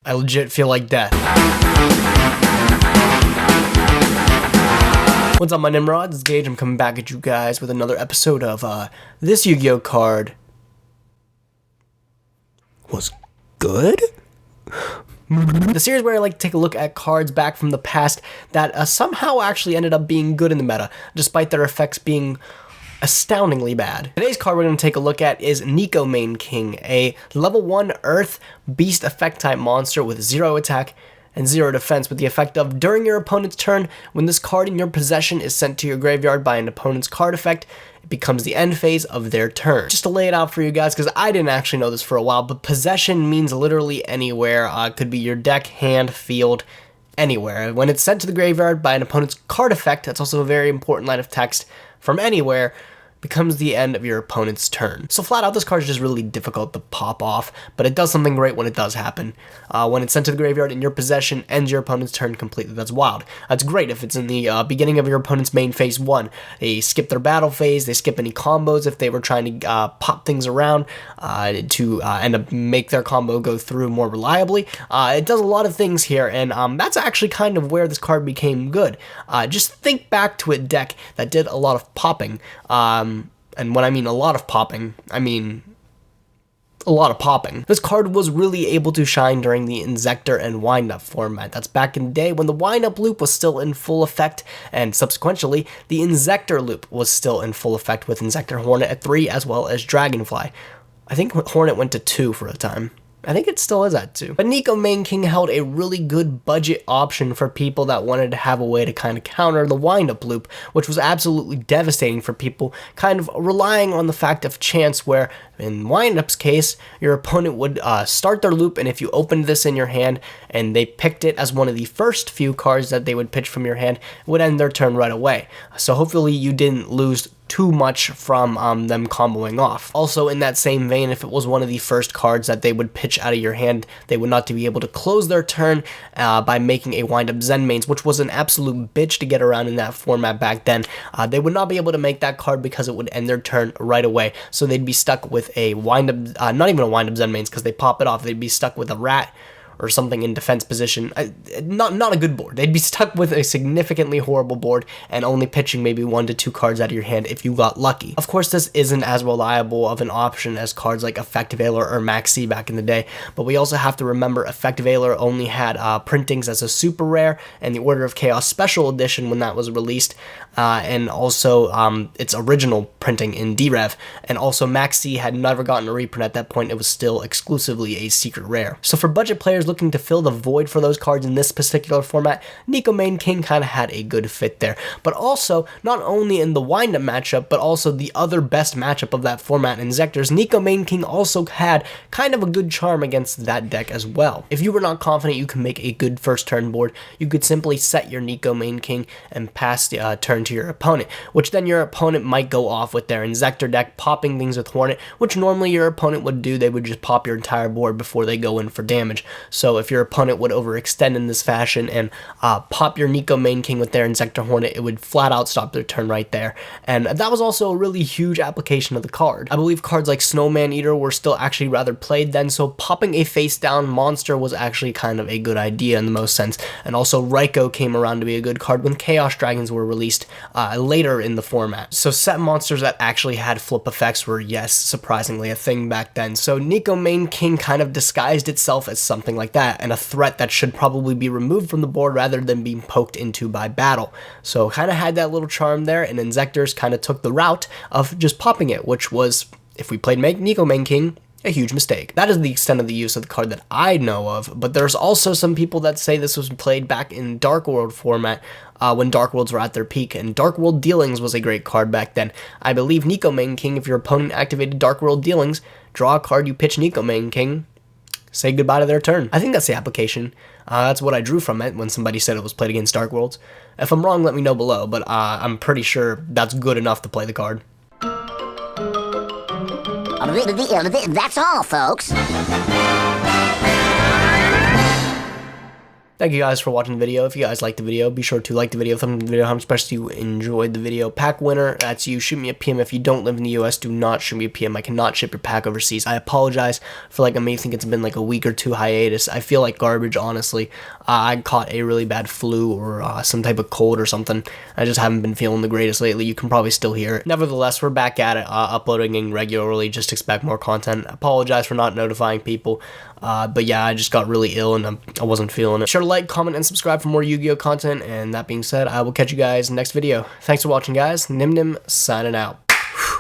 I legit feel like death. What's up, my Nimrods? It's Gage. I'm coming back at you guys with another episode of this Yu-Gi-Oh card was good? The series where I like to take a look at cards back from the past that somehow actually ended up being good in the meta, despite their effects being astoundingly bad. Today's card we're going to take a look at is Neko Main King, a level 1 Earth Beast effect type monster with 0 attack and 0 defense, with the effect of during your opponent's turn, when this card in your possession is sent to your graveyard by an opponent's card effect, it becomes the end phase of their turn. Just to lay it out for you guys, because I didn't actually know this for a while, but possession means literally anywhere. It could be your deck, hand, field, anywhere. When it's sent to the graveyard by an opponent's card effect, that's also a very important line of text, from anywhere, becomes the end of your opponent's turn. So flat out, this card is just really difficult to pop off, but it does something great when it does happen. When it's sent to the graveyard in your possession, ends your opponent's turn completely. That's wild. That's great if it's in the beginning of your opponent's main phase 1. They skip their battle phase, they skip any combos if they were trying to pop things around to end up make their combo go through more reliably. It does a lot of things here, and that's actually kind of where this card became good. Just think back to a deck that did a lot of popping. And when I mean a lot of popping, I mean a lot of popping. This card was really able to shine during the Inzektor and Windup format. That's back in the day when the Windup loop was still in full effect, and subsequently, the Inzektor loop was still in full effect with Inzektor Hornet at 3 as well as Dragonfly. I think Hornet went to 2 for a time. I think it still is at 2. But Neko Main King held a really good budget option for people that wanted to have a way to kind of counter the wind-up loop, which was absolutely devastating for people, kind of relying on the fact of chance where, in wind-up's case, your opponent would start their loop, and if you opened this in your hand and they picked it as one of the first few cards that they would pitch from your hand, it would end their turn right away. So hopefully you didn't lose too much from them comboing off. Also, in that same vein, if it was one of the first cards that they would pitch out of your hand, they would not be able to close their turn by making a wind-up Zen Mains, which was an absolute bitch to get around in that format back then. They would not be able to make that card because it would end their turn right away, so they'd be stuck with a wind-up, not even a wind-up Zen Mains, because they pop it off. They'd be stuck with a rat or something in defense position. Not a good board. They'd be stuck with a significantly horrible board and only pitching maybe 1 to 2 cards out of your hand if you got lucky. Of course, this isn't as reliable of an option as cards like Effective Ailer or Maxi back in the day, but we also have to remember Effective Ailer only had printings as a super rare and the Order of Chaos Special Edition when that was released, and also its original printing in D-Rev, and also Maxi had never gotten a reprint at that point. It was still exclusively a secret rare. So for budget players looking to fill the void for those cards in this particular format, Neko Main King kind of had a good fit there. But also, not only in the wind-up matchup, but also the other best matchup of that format, Inzektors, Neko Main King also had kind of a good charm against that deck as well. If you were not confident you can make a good first turn board, you could simply set your Neko Main King and pass the turn to your opponent, which then your opponent might go off with their Inzektor deck, popping things with Hornet, which normally your opponent would do. They would just pop your entire board before they go in for damage. So if your opponent would overextend in this fashion and pop your Neko Main King with their Inzektor Hornet, it would flat out stop their turn right there. And that was also a really huge application of the card. I believe cards like Snowman Eater were still actually rather played then, so popping a face down monster was actually kind of a good idea in the most sense. And also Raiko came around to be a good card when Chaos Dragons were released later in the format. So set monsters that actually had flip effects were, yes, surprisingly a thing back then. So Neko Main King kind of disguised itself as something like that, and a threat that should probably be removed from the board rather than being poked into by battle. So kind of had that little charm there, and Inzektors kind of took the route of just popping it, which was, if we played Neko Main King, a huge mistake. That is the extent of the use of the card that I know of, but there's also some people that say this was played back in Dark World format when Dark Worlds were at their peak, and Dark World Dealings was a great card back then. I believe Neko Main King, if your opponent activated Dark World Dealings, draw a card, you pitch Neko Main King, say goodbye to their turn. I think that's the application. That's what I drew from it when somebody said it was played against Dark Worlds. If I'm wrong, let me know below, but I'm pretty sure that's good enough to play the card. That's all, folks. Thank you guys for watching the video. If you guys liked the video, be sure to like the video, thumb the video, how much you enjoyed the video. Pack winner, that's you. Shoot me a PM. If you don't live in the US, do not shoot me a PM. I cannot ship your pack overseas. I apologize for like, I may think it's been like a week or two hiatus. I feel like garbage, honestly. I caught a really bad flu or some type of cold or something. I just haven't been feeling the greatest lately. You can probably still hear it. Nevertheless, we're back at it, uploading regularly. Just expect more content. I apologize for not notifying people. But yeah, I just got really ill and I wasn't feeling it. Sure to like, comment, and subscribe for more Yu-Gi-Oh content. And that being said, I will catch you guys next video. Thanks for watching, guys. Nim signing out.